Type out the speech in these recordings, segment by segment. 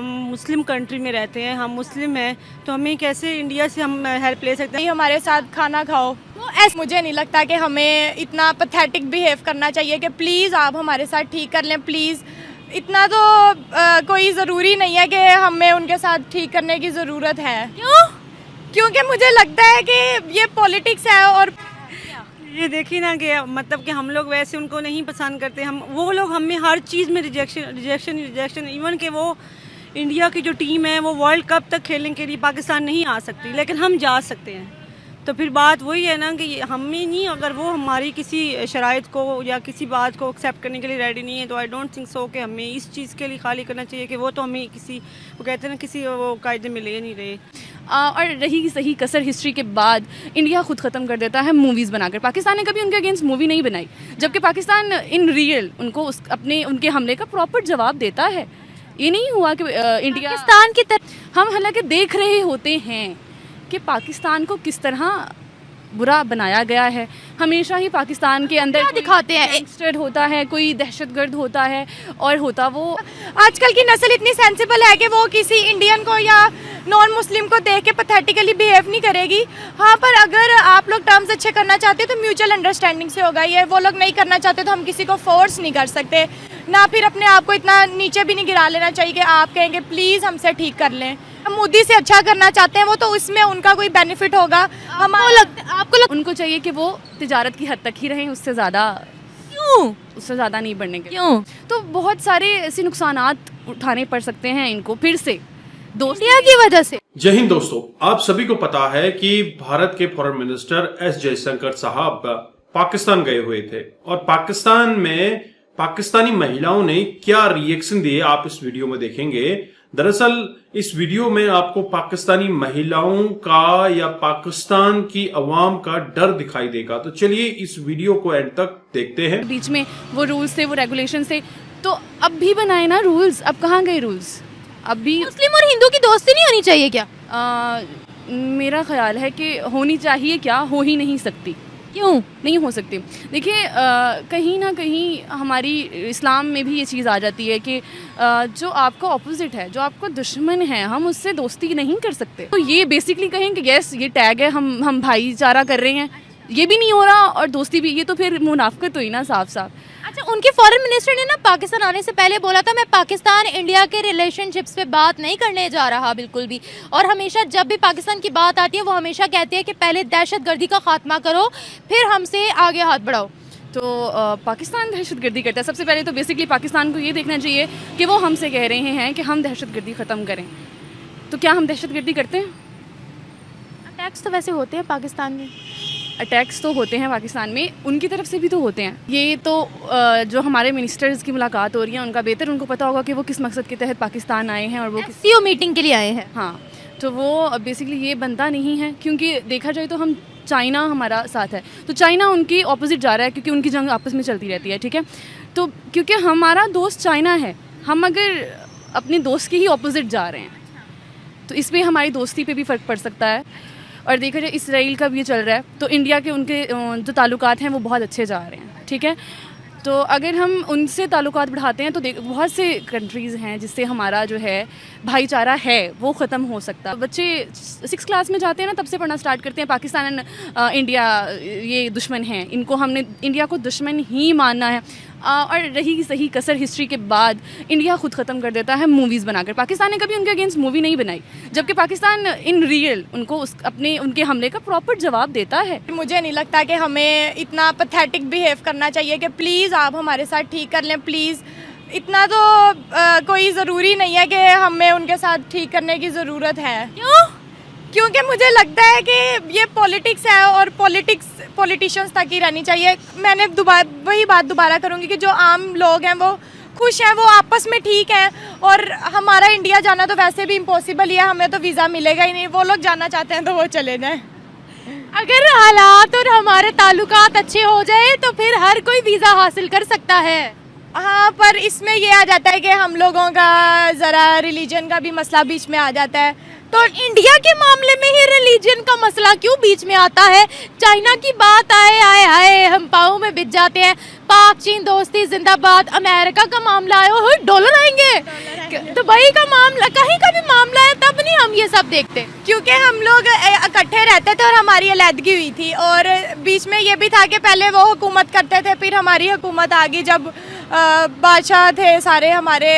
हम Muslim country में रहते हैं, हम मुस्लिम हैं, तो हमें कैसे इंडिया से हम हेल्प ले सकते हैं? हमारे साथ खाना खाओ, तो ऐसे मुझे नहीं लगता कि हमें इतना पैथेटिक बिहेव करना चाहिए कि प्लीज़ आप हमारे साथ ठीक कर लें, प्लीज़। इतना तो कोई ज़रूरी नहीं है कि हमें उनके साथ ठीक करने की ज़रूरत है। क्यों? क्योंकि मुझे लगता है कि ये पॉलिटिक्स है। और ये देखिए ना कि मतलब कि हम लोग वैसे उनको नहीं पसंद करते, हम वो लोग हमें हर चीज़ में रिजेक्शन इवन कि वो इंडिया की जो टीम है वो वर्ल्ड कप तक खेलने के लिए पाकिस्तान नहीं आ सकती, लेकिन हम जा सकते हैं। तो फिर बात वही है ना कि हमें नहीं, अगर वो हमारी किसी शराइत को या किसी बात को एक्सेप्ट करने के लिए रेडी नहीं है, तो आई डोंट थिंक सो कि हमें इस चीज़ के लिए खाली करना चाहिए कि वो तो हमें किसी, वो कहते हैं ना, किसी वो कायदे में ले नहीं रहे। और रही सही कसर हिस्ट्री के बाद इंडिया खुद ख़त्म कर देता है मूवीज़ बनाकर। पाकिस्तान ने कभी उनके अगेंस्ट मूवी नहीं बनाई, जबकि पाकिस्तान इन रियल उनको उनके हमले का प्रॉपर जवाब देता है। ये नहीं हुआ कि इंडिया पाकिस्तान की तरफ हम हालांकि देख रहे होते हैं कि पाकिस्तान को किस तरह बुरा बनाया गया है। हमेशा ही पाकिस्तान के अंदर दिखाते हैं, गैंगस्टर होता है, कोई दहशतगर्द होता है, और होता वो आजकल की नस्ल इतनी सेंसिबल है कि वो किसी इंडियन को या नॉन मुस्लिम को देख के पैथेटिकली बिहेव नहीं करेगी। हाँ, पर अगर आप लोग टर्म्स अच्छे करना चाहते हैं तो म्यूचुअल अंडरस्टैंडिंग से होगा। ये वो लोग नहीं करना चाहते तो हम किसी को फोर्स नहीं कर सकते ना। फिर अपने आप को इतना नीचे भी नहीं गिरा लेना चाहिए कि आप कहेंगे प्लीज़ हमसे ठीक कर लें। हम मोदी से अच्छा करना चाहते हैं, वो तो उसमें उनका कोई बेनिफिट होगा। आपको उनको चाहिए कि वो तिजारत की हद तक ही रहें, उससे ज़्यादा उससे ज़्यादा नहीं बढ़ने के। क्यों? तो बहुत सारे ऐसे नुकसानात उठाने पड़ सकते हैं इनको फिर से इंडिया की वजह से। जय हिंद दोस्तों, आप सभी को पता है कि भारत के फॉरेन मिनिस्टर एस जयशंकर साहब पाकिस्तान गए हुए थे, और पाकिस्तान में पाकिस्तानी महिलाओं ने क्या रिएक्शन दिए आप इस वीडियो में देखेंगे। दरअसल इस वीडियो में आपको पाकिस्तानी महिलाओं का या पाकिस्तान की अवाम का डर दिखाई देगा। तो चलिए इस वीडियो को एंड तक देखते हैं। बीच में वो रूल्स थे, वो रेगुलेशन थे, तो अब भी बनाए ना रूल्स। अब कहाँ गए रूल्स? अब भी मुस्लिम और हिंदू की दोस्ती नहीं होनी चाहिए क्या? मेरा ख्याल है कि होनी चाहिए, क्या हो ही नहीं सकती। क्यों नहीं हो सकती? देखिए, कहीं ना कहीं हमारी इस्लाम में भी ये चीज़ आ जाती है कि जो आपका ऑपोजिट है, जो आपका दुश्मन है, हम उससे दोस्ती नहीं कर सकते। तो ये बेसिकली कहें कि यस ये टैग है, हम भाईचारा कर रहे हैं, ये भी नहीं हो रहा, और दोस्ती भी, ये तो फिर मुनाफिकत हुई ना साफ साफ। अच्छा, उनके फॉरेन मिनिस्टर ने ना पाकिस्तान आने से पहले बोला था मैं पाकिस्तान इंडिया के रिलेशनशिप्स पे बात नहीं करने जा रहा बिल्कुल भी। और हमेशा जब भी पाकिस्तान की बात आती है वो हमेशा कहते हैं कि पहले दहशतगर्दी का खात्मा करो, फिर हमसे आगे हाथ बढ़ाओ। तो पाकिस्तान दहशतगर्दी करता है। सबसे पहले तो बेसिकली पाकिस्तान को ये देखना चाहिए कि वो हमसे कह रहे हैं कि हम दहशतगर्दी ख़त्म करें, तो क्या हम दहशतगर्दी करते हैं? अटैक्स तो वैसे होते हैं पाकिस्तान में, अटैक्स तो होते हैं पाकिस्तान में, उनकी तरफ से भी तो होते हैं। ये तो जो हमारे मिनिस्टर्स की मुलाकात हो रही है, उनका बेहतर उनको पता होगा कि वो किस मकसद के तहत पाकिस्तान आए हैं, और वो सीओ मीटिंग के लिए आए हैं। हाँ, तो वो बेसिकली ये बनता नहीं है, क्योंकि देखा जाए तो हम चाइना हमारा साथ है, तो चाइना उनकी ऑपोजिट जा रहा है, क्योंकि उनकी जंग आपस में चलती रहती है, ठीक है। तो क्योंकि हमारा दोस्त चाइना है, हम अगर अपने दोस्त के ही ऑपोजिट जा रहे हैं तो इस पर हमारी दोस्ती पे भी फ़र्क पड़ सकता है। और देखा जाए इसराइल का भी ये चल रहा है, तो इंडिया के उनके जो ताल्लुकात हैं वो बहुत अच्छे जा रहे हैं, ठीक है। तो अगर हम उनसे ताल्लुकात बढ़ाते हैं तो बहुत से कंट्रीज़ हैं जिससे हमारा जो है भाईचारा है वो ख़त्म हो सकता है। बच्चे 6 क्लास में जाते हैं ना, तब से पढ़ना स्टार्ट करते हैं पाकिस्तान एंड इंडिया ये दुश्मन हैं, इनको हमने इंडिया को दुश्मन ही मानना है। और रही सही कसर हिस्ट्री के बाद इंडिया खुद ख़त्म कर देता है मूवीज़ बनाकर। पाकिस्तान ने कभी उनके अगेंस्ट मूवी नहीं बनाई, जबकि पाकिस्तान इन रियल उनको उनके हमले का प्रॉपर जवाब देता है। मुझे नहीं लगता कि हमें इतना पैथेटिक बिहेव करना चाहिए कि प्लीज़ आप हमारे साथ ठीक कर लें, प्लीज़। इतना तो कोई ज़रूरी नहीं है कि हमें उनके साथ ठीक करने की ज़रूरत है। क्यों? क्योंकि मुझे लगता है कि ये पॉलिटिक्स है, और पॉलिटिशियंस तक ही रहनी चाहिए। मैंने वही बात दोबारा करूँगी कि जो आम लोग हैं वो खुश हैं, वो आपस में ठीक हैं, और हमारा इंडिया जाना तो वैसे भी इम्पॉसिबल ही है, हमें तो वीज़ा मिलेगा ही नहीं। वो लोग जाना चाहते हैं तो वो चले जाएं। अगर हालात और हमारे ताल्लुकात अच्छे हो जाए तो फिर हर कोई वीज़ा हासिल कर सकता है। हाँ, पर इसमें ये आ जाता है कि हम लोगों का ज़रा रिलीजन का भी मसला बीच में आ जाता है। तो इंडिया के मामले में ही रिलीजन का मसला क्यों बीच में आता है? चाइना की बात आए आए आए हम पाँव में बिछ जाते हैं। पाक चीन दोस्ती जिंदाबाद। अमेरिका का मामला आया हो डॉलर आएंगे। दुबई का मामला, कहीं का भी मामला है तब नहीं हम ये सब देखते, क्योंकि हम लोग इकट्ठे रहते थे और हमारी अलहदगी हुई थी। और बीच में ये भी था कि पहले वो हुकूमत करते थे, फिर हमारी हुकूमत आ गई, जब बादशाह थे सारे हमारे,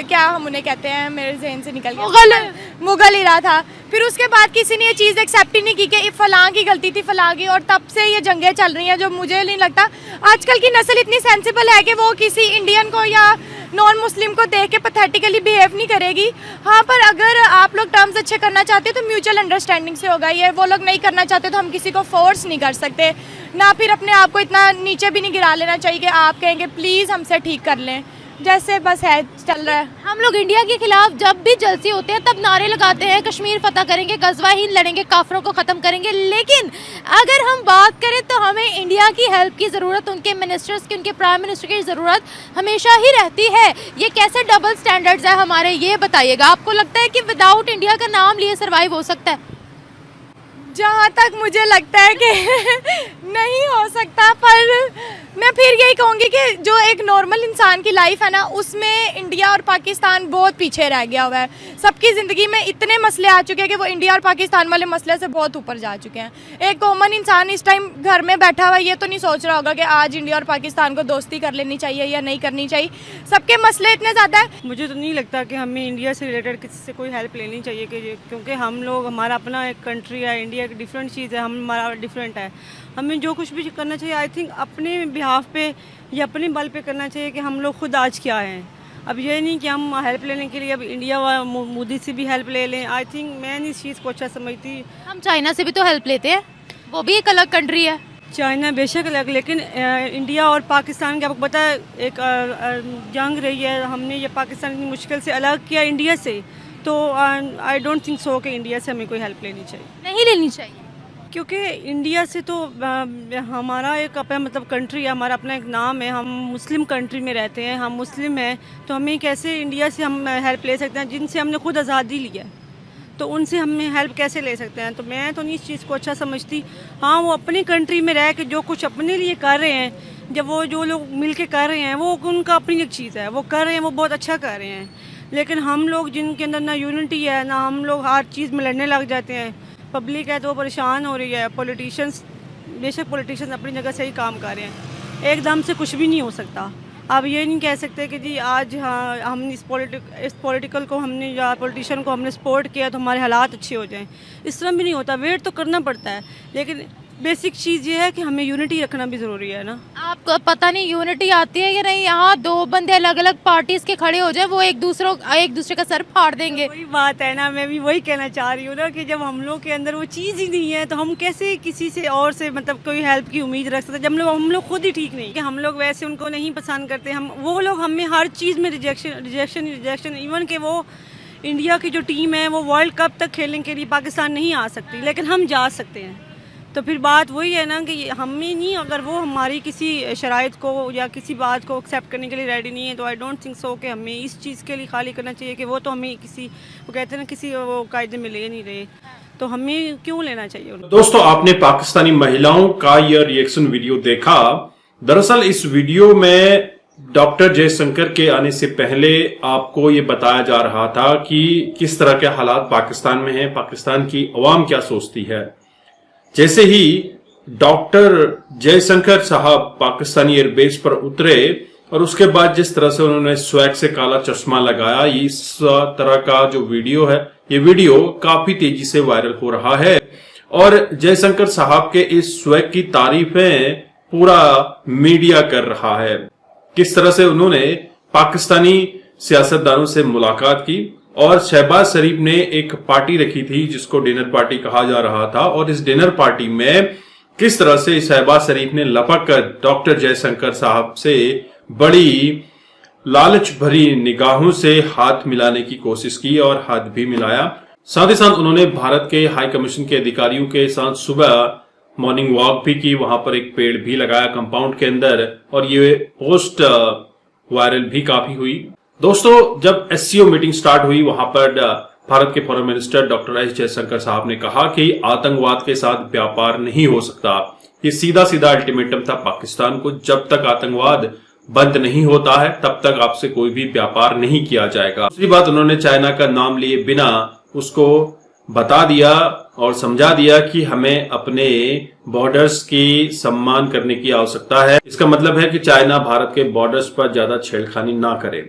क्या हम उन्हें कहते हैं, मेरे जहन से निकल गया, मुगल इरा था। फिर उसके बाद किसी ने ये चीज़ एक्सेप्ट ही नहीं की कि फलां की गलती थी फलां की, और तब से ये जंगें चल रही हैं, जो मुझे नहीं लगता आजकल की नस्ल इतनी सेंसिबल है कि वो किसी इंडियन को या नॉन मुस्लिम को देख के पैथेटिकली बिहेव नहीं करेगी। हाँ, पर अगर आप लोग टर्म्स अच्छे करना चाहते हो तो म्यूचुअल अंडरस्टैंडिंग से होगा। ये वो लोग नहीं करना चाहते तो हम किसी को फोर्स नहीं कर सकते ना। फिर अपने आप को इतना नीचे भी नहीं गिरा लेना चाहिए कि आप कहेंगे प्लीज़ हमसे ठीक कर लें, जैसे बस है चल रहा है। हम लोग इंडिया के खिलाफ जब भी जलसे होते हैं तब नारे लगाते हैं कश्मीर फतह करेंगे, गजवा हिंद लड़ेंगे, काफरों को ख़त्म करेंगे। लेकिन अगर हम बात करें तो हमें इंडिया की हेल्प की ज़रूरत, उनके मिनिस्टर्स की, उनके प्राइम मिनिस्टर की ज़रूरत हमेशा ही रहती है। ये कैसे डबल स्टैंडर्ड्स है हमारे, ये बताइएगा। आपको लगता है कि विदाउट इंडिया का नाम लिए सर्वाइव हो सकता है? जहाँ तक मुझे लगता है कि नहीं हो सकता, पर मैं फिर यही कहूँगी कि जो एक नॉर्मल इंसान की लाइफ है ना, उसमें इंडिया और पाकिस्तान बहुत पीछे रह गया हुआ है। सबकी ज़िंदगी में इतने मसले आ चुके हैं कि वो इंडिया और पाकिस्तान वाले मसले से बहुत ऊपर जा चुके हैं। एक कॉमन इंसान इस टाइम घर में बैठा हुआ ये तो नहीं सोच रहा होगा कि आज इंडिया और पाकिस्तान को दोस्ती कर लेनी चाहिए या नहीं करनी चाहिए। सबके मसले इतने ज़्यादा है। मुझे तो नहीं लगता कि हमें इंडिया से रिलेटेड किसी से कोई हेल्प लेनी चाहिए, क्योंकि हम लोग, हमारा अपना एक कंट्री है, इंडिया एक डिफरेंट चीज़ है, हमारा डिफरेंट है। हमें जो कुछ भी करना चाहिए आई थिंक अपने बिहाफ पे या अपने बल पे करना चाहिए कि हम लोग खुद आज क्या हैं। अब ये नहीं कि हम हेल्प लेने के लिए अब इंडिया व मोदी से भी हेल्प ले लें। आई थिंक मैं इस चीज़ को अच्छा समझती। हम चाइना से भी तो हेल्प लेते हैं, वो भी एक अलग कंट्री है। चाइना बेशक अलग, लेकिन इंडिया और पाकिस्तान के, आपको पता है एक जंग रही है, हमने ये पाकिस्तान इतनी मुश्किल से अलग किया इंडिया से, तो आई डोंट थिंक सो कि इंडिया से हमें कोई हेल्प लेनी चाहिए। नहीं लेनी चाहिए, क्योंकि इंडिया से तो हमारा एक अपना मतलब कंट्री है, हमारा अपना एक नाम है, हम मुस्लिम कंट्री में रहते हैं, हम मुस्लिम हैं, तो हमें कैसे इंडिया से हम हेल्प ले सकते हैं जिनसे हमने खुद आज़ादी ली है, तो उनसे हमें हेल्प कैसे ले सकते हैं। तो मैं तो नहीं इस चीज़ को अच्छा समझती। हाँ, वो अपनी कंट्री में रह के जो कुछ अपने लिए कर रहे हैं, जब वो जो लोग मिल के कर रहे हैं, वो उनका अपनी एक चीज़ है, वो कर रहे हैं, वो बहुत अच्छा कर रहे हैं। लेकिन हम लोग जिनके अंदर ना यूनिटी है, ना हम लोग हर चीज़ में लड़ने लग जाते हैं, पब्लिक है तो वो परेशान हो रही है। पॉलिटिशियंस, बेशक पॉलिटिशियंस अपनी जगह सही काम कर रहे हैं, एकदम से कुछ भी नहीं हो सकता। अब ये नहीं कह सकते कि जी आज हाँ हम इस पॉलिटिकल को हमने या पॉलिटिशियन को हमने सपोर्ट किया तो हमारे हालात अच्छे हो जाएं। इस तरह भी नहीं होता, वेट तो करना पड़ता है, लेकिन बेसिक चीज़ ये है कि हमें यूनिटी रखना भी ज़रूरी है ना। आपको पता नहीं यूनिटी आती है या नहीं। यहाँ दो बंदे अलग अलग पार्टीज के खड़े हो जाए, वो एक दूसरे का सर फाड़ देंगे। वही बात है ना, मैं भी वही कहना चाह रही हूँ ना कि जब हम लोग के अंदर वो चीज़ ही नहीं है तो हम कैसे किसी से और से मतलब कोई हेल्प की उम्मीद रख सकते, जब हम लोग खुद ही ठीक नहीं, कि हम लोग वैसे उनको नहीं पसंद करते। वो लोग हमें हर चीज़ में रिजेक्शन इवन के वो इंडिया की जो टीम है वो वर्ल्ड कप तक खेलने के लिए पाकिस्तान नहीं आ सकती, लेकिन हम जा सकते हैं। तो फिर बात वही है ना कि हमें नहीं, अगर वो हमारी किसी शराइत को या किसी बात को एक्सेप्ट करने के लिए रेडी नहीं है, तो आई डोंट थिंक सो कि हमें इस चीज़ के लिए खाली करना चाहिए कि वो तो हमें किसी, वो कहते हैं ना, किसी वो कायदे में ले नहीं रहे, तो हमें क्यों लेना चाहिए। दोस्तों, आपने पाकिस्तानी महिलाओं का यह रिएक्शन वीडियो देखा। दरअसल इस वीडियो में डॉक्टर जयशंकर के आने से पहले आपको ये बताया जा रहा था कि किस तरह के हालात पाकिस्तान में हैं, पाकिस्तान की अवाम क्या सोचती है। जैसे ही डॉक्टर जयशंकर साहब पाकिस्तानी एयरबेस पर उतरे और उसके बाद जिस तरह से उन्होंने स्वैग से काला चश्मा लगाया, इस तरह का जो वीडियो है, ये वीडियो काफी तेजी से वायरल हो रहा है और जयशंकर साहब के इस स्वैग की तारीफें पूरा मीडिया कर रहा है। किस तरह से उन्होंने पाकिस्तानी सियासतदानों से मुलाकात की और शहबाज शरीफ ने एक पार्टी रखी थी जिसको डिनर पार्टी कहा जा रहा था, और इस डिनर पार्टी में किस तरह से शहबाज शरीफ ने लपक कर डॉक्टर जयशंकर साहब से बड़ी लालच भरी निगाहों से हाथ मिलाने की कोशिश की और हाथ भी मिलाया। साथ ही साथ उन्होंने भारत के हाई कमीशन के अधिकारियों के साथ सुबह मॉर्निंग वॉक भी की, वहां पर एक पेड़ भी लगाया कंपाउंड के अंदर, और ये पोस्ट वायरल भी काफी हुई। दोस्तों, जब एससीओ मीटिंग स्टार्ट हुई, वहां पर भारत के foreign minister doctor S Jaishankar साहब ने कहा कि आतंकवाद के साथ व्यापार नहीं हो सकता। ये सीधा सीधा अल्टीमेटम था पाकिस्तान को, जब तक आतंकवाद बंद नहीं होता है तब तक आपसे कोई भी व्यापार नहीं किया जाएगा। दूसरी बात, उन्होंने चाइना का नाम लिए बिना उसको बता दिया और समझा दिया कि हमें अपने बॉर्डर्स की सम्मान करने की आवश्यकता है। इसका मतलब है कि चाइना भारत के बॉर्डर्स पर ज्यादा छेड़खानी ना करे।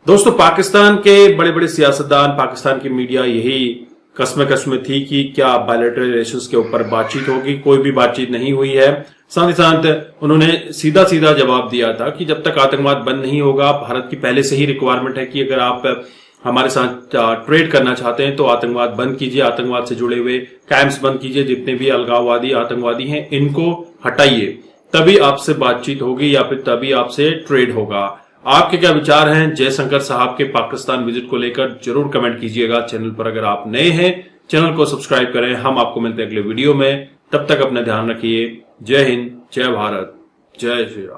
दोस्तों, पाकिस्तान के बड़े बड़े सियासतदान, पाकिस्तान की मीडिया यही कसमें थी कि क्या बायलैटरल रिलेशंस के ऊपर बातचीत होगी। कोई भी बातचीत नहीं हुई है। साथ ही साथ उन्होंने सीधा सीधा जवाब दिया था कि जब तक आतंकवाद बंद नहीं होगा, भारत की पहले से ही रिक्वायरमेंट है कि अगर आप हमारे साथ ट्रेड करना चाहते हैं तो आतंकवाद बंद कीजिए, आतंकवाद से जुड़े हुए कैंप्स बंद कीजिए, जितने भी अलगाववादी आतंकवादी हैं इनको हटाइए, तभी आपसे बातचीत होगी या फिर तभी आपसे ट्रेड होगा। आपके क्या विचार हैं जयशंकर साहब के पाकिस्तान विजिट को लेकर? जरूर कमेंट कीजिएगा। चैनल पर अगर आप नए हैं, चैनल को सब्सक्राइब करें। हम आपको मिलते हैं अगले वीडियो में। तब तक अपना ध्यान रखिए। जय हिंद, जय भारत, जय श्री राम।